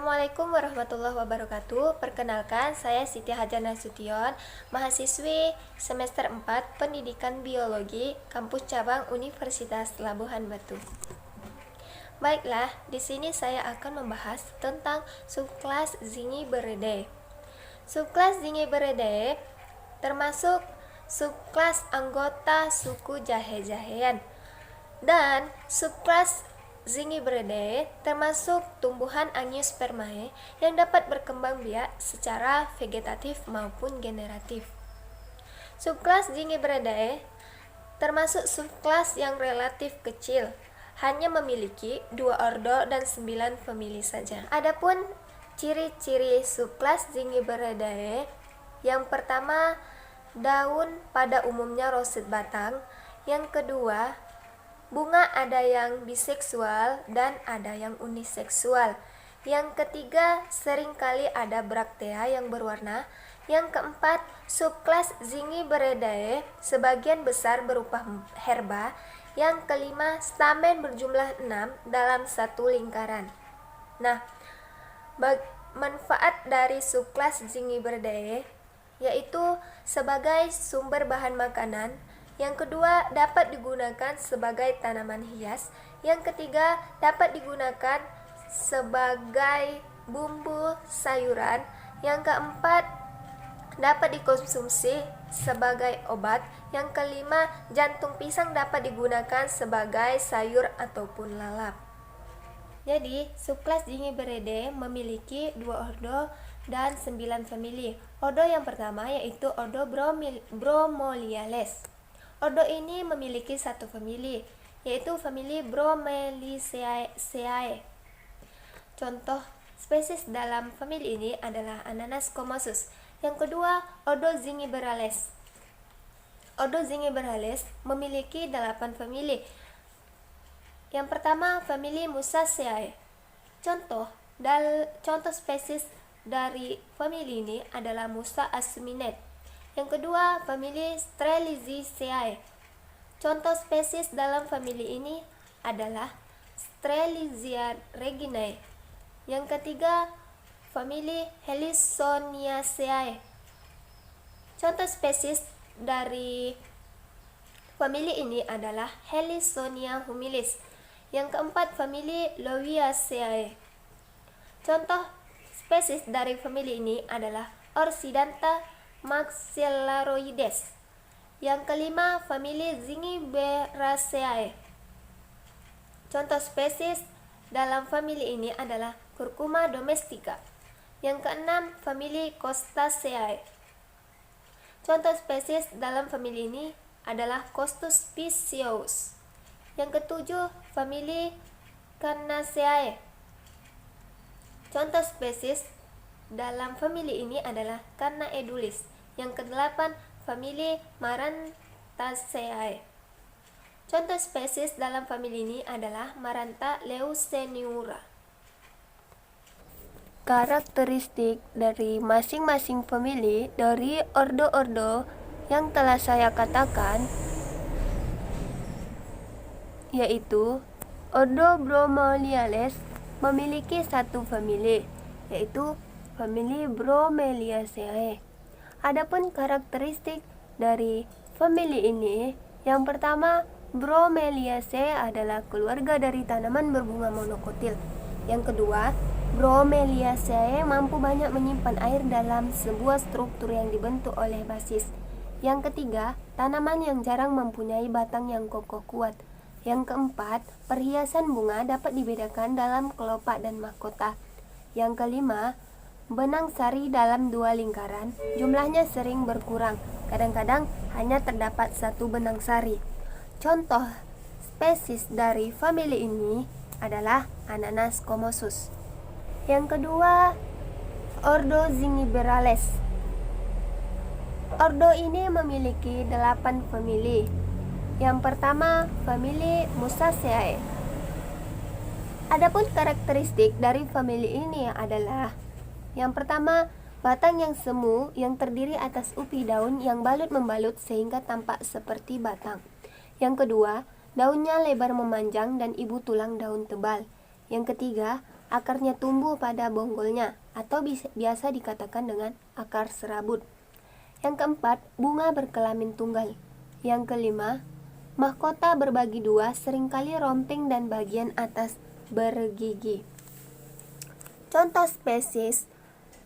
Assalamualaikum warahmatullahi wabarakatuh. Perkenalkan, saya Siti Hajar Nasution, mahasiswi semester 4 Pendidikan Biologi, Kampus Cabang Universitas Labuhan Batu. Baiklah, di sini saya akan membahas tentang subkelas Zingiberidae. Subkelas Zingiberidae termasuk subkelas anggota suku jahe-jahean, dan subkelas Zingiberidae termasuk tumbuhan Angiospermae yang dapat berkembang biak secara vegetatif maupun generatif. Subkelas Zingiberidae termasuk subkelas yang relatif kecil, hanya memiliki 2 ordo dan 9 famili saja. Adapun ciri-ciri subkelas Zingiberidae, yang pertama, daun pada umumnya roset batang. Yang kedua, bunga ada yang biseksual dan ada yang uniseksual. Yang ketiga, seringkali ada braktea yang berwarna. Yang keempat, subkelas Zingiberidae sebagian besar berupa herba. Yang kelima, stamen berjumlah 6 dalam satu lingkaran. Nah, manfaat dari subkelas Zingiberidae yaitu sebagai sumber bahan makanan. Yang kedua, dapat digunakan sebagai tanaman hias. Yang ketiga, dapat digunakan sebagai bumbu sayuran. Yang keempat, dapat dikonsumsi sebagai obat. Yang kelima, jantung pisang dapat digunakan sebagai sayur ataupun lalap. Jadi, subkelas Zingiberidae memiliki 2 ordo dan 9 famili. Ordo yang pertama yaitu ordo Bromeliales. Ordo ini memiliki 1 famili, yaitu famili Bromeliaceae. Contoh spesies dalam famili ini adalah Ananas commosus. Yang kedua, ordo Zingiberales. Ordo Zingiberales memiliki 8 famili. Yang pertama, famili Musaceae. Contoh spesies dari famili ini adalah Musa acuminate. Yang kedua, famili Strelitziaceae. Contoh spesies dalam famili ini adalah Strelitzia reginae. Yang ketiga, famili Heliconiaceae. Contoh spesies dari famili ini adalah Heliconia humilis. Yang keempat, famili Lowiaceae. Contoh spesies dari famili ini adalah Orsidantha maxillaroides. Yang kelima, famili Zingiberaceae. Contoh spesies dalam famili ini adalah Curcuma domestica. Yang keenam, famili Costaceae. Contoh spesies dalam famili ini adalah Costus piscius. Yang ketujuh, famili Canaceae. Contoh spesies dalam famili ini adalah Canna edulis. Yang kedelapan, famili Marantaceae. Contoh spesies dalam famili ini adalah Maranta leuceniura. Karakteristik dari masing-masing famili dari ordo-ordo yang telah saya katakan yaitu ordo Bromeliales memiliki 1 famili, yaitu famili Bromeliaceae. Adapun karakteristik dari famili ini, yang pertama, Bromeliaceae adalah keluarga dari tanaman berbunga monokotil. Yang kedua, Bromeliaceae mampu banyak menyimpan air dalam sebuah struktur yang dibentuk oleh basis. Yang ketiga, tanaman yang jarang mempunyai batang yang kokoh kuat. Yang keempat, perhiasan bunga dapat dibedakan dalam kelopak dan mahkota. Yang kelima, benang sari dalam 2 lingkaran, jumlahnya sering berkurang. Kadang-kadang hanya terdapat 1 benang sari. Contoh spesies dari famili ini adalah Ananas commosus. Yang kedua, ordo Zingiberales. Ordo ini memiliki 8 famili. Yang pertama, famili Musaceae. Adapun karakteristik dari famili ini adalah yang pertama, batang yang semu yang terdiri atas upi daun yang balut membalut sehingga tampak seperti batang. Yang kedua, daunnya lebar memanjang dan ibu tulang daun tebal. Yang ketiga, Akarnya tumbuh pada bonggolnya atau biasa dikatakan dengan akar serabut. Yang keempat, bunga berkelamin tunggal. Yang kelima, mahkota berbagi dua, seringkali romping dan bagian atas bergigi. Contoh spesies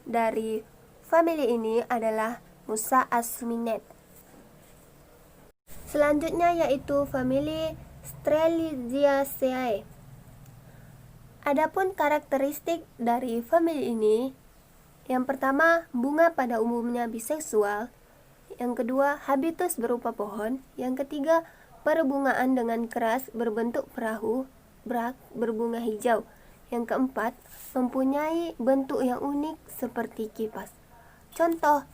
dari famili ini adalah Musa Asminet. Selanjutnya yaitu famili Strelitziaceae. Adapun karakteristik dari famili ini, yang pertama, bunga pada umumnya biseksual. Yang kedua, habitus berupa pohon. Yang ketiga, perbungaan dengan keras berbentuk perahu, brak, berbunga hijau. Yang keempat, mempunyai bentuk yang unik seperti kipas. Contoh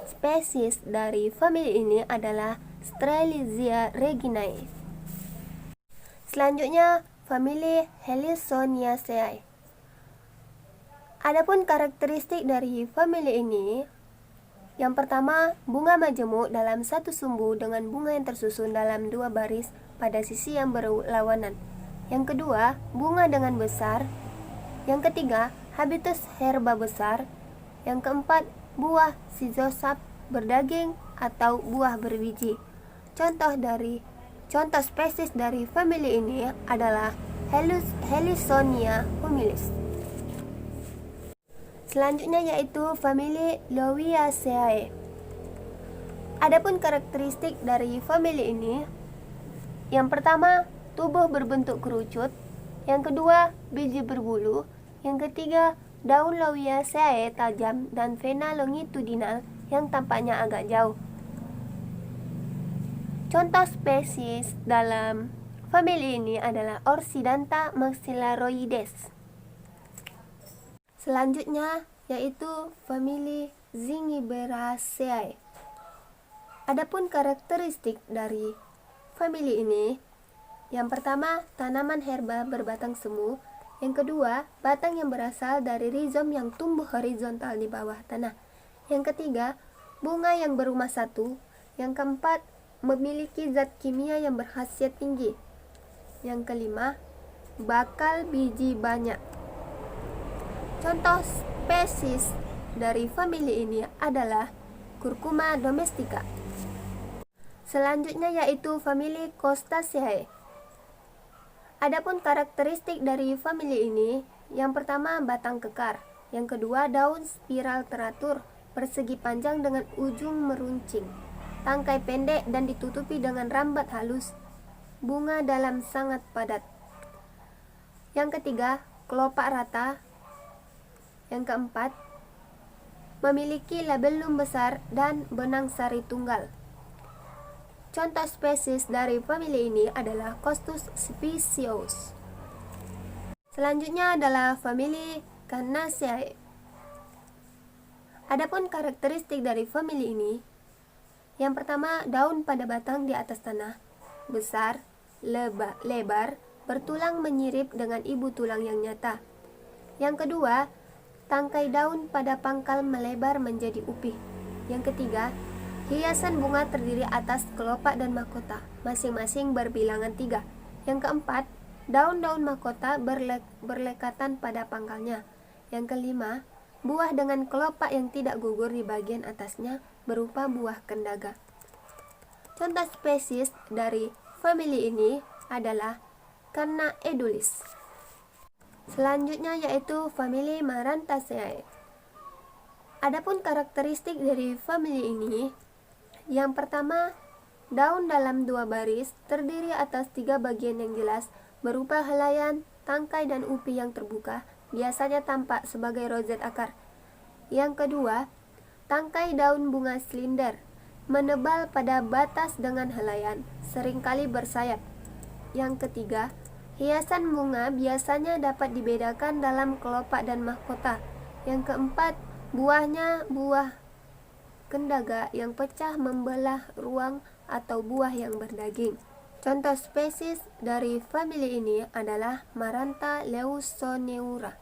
spesies dari famili ini adalah Strelitzia reginae. Selanjutnya, famili Heliconiaceae. Adapun karakteristik dari famili ini, yang pertama, bunga majemuk dalam satu sumbu dengan bunga yang tersusun dalam dua baris pada sisi yang berlawanan. Yang kedua, bunga dengan besar. Yang ketiga, habitus herba besar. Yang keempat, buah sizosap berdaging atau buah berbiji. Contoh spesies dari famili ini adalah Heliconia humilis. Selanjutnya yaitu famili Lowiaceae. Adapun karakteristik dari famili ini, yang pertama, tubuh berbentuk kerucut. Yang kedua, biji berbulu. Yang ketiga, daun Lowiaceae tajam dan vena longitudinal yang tampaknya agak jauh. Contoh spesies dalam famili ini adalah Orsidantha maxillaroides. Selanjutnya yaitu famili Zingiberaceae. Adapun karakteristik dari famili ini, yang pertama, tanaman herba berbatang semu. Yang kedua, batang yang berasal dari rizom yang tumbuh horizontal di bawah tanah. Yang ketiga, bunga yang berumah satu. Yang keempat, memiliki zat kimia yang berkhasiat tinggi. Yang kelima, bakal biji banyak. Contoh spesies dari famili ini adalah Curcuma domestica. Selanjutnya yaitu famili Costaceae. Adapun karakteristik dari famili ini, yang pertama, batang kekar. Yang kedua, daun spiral teratur, persegi panjang dengan ujung meruncing, tangkai pendek dan ditutupi dengan rambat halus, bunga dalam sangat padat. Yang ketiga, kelopak rata. Yang keempat, memiliki labellum besar dan benang sari tunggal. Contoh spesies dari famili ini adalah Costus specios. Selanjutnya adalah famili Cannaceae. Adapun karakteristik dari famili ini, yang pertama, daun pada batang di atas tanah, besar, lebar, bertulang menyirip dengan ibu tulang yang nyata. Yang kedua, tangkai daun pada pangkal melebar menjadi upih. Yang ketiga, hiasan bunga terdiri atas kelopak dan mahkota, masing-masing berbilangan 3. Yang keempat, daun-daun mahkota berlekatan pada pangkalnya. Yang kelima, buah dengan kelopak yang tidak gugur di bagian atasnya berupa buah kendaga. Contoh spesies dari famili ini adalah Canna edulis. Selanjutnya yaitu famili Marantaceae. Adapun karakteristik dari famili ini, yang pertama, daun dalam 2 baris terdiri atas 3 bagian yang jelas berupa helaian, tangkai dan upi yang terbuka, biasanya tampak sebagai rozet akar. Yang kedua, tangkai daun bunga silinder, menebal pada batas dengan helaian, seringkali bersayap. Yang ketiga, hiasan bunga biasanya dapat dibedakan dalam kelopak dan mahkota. Yang keempat, buahnya buah kendaga yang pecah membelah ruang atau buah yang berdaging. Contoh spesies dari famili ini adalah Marantha leuconeura.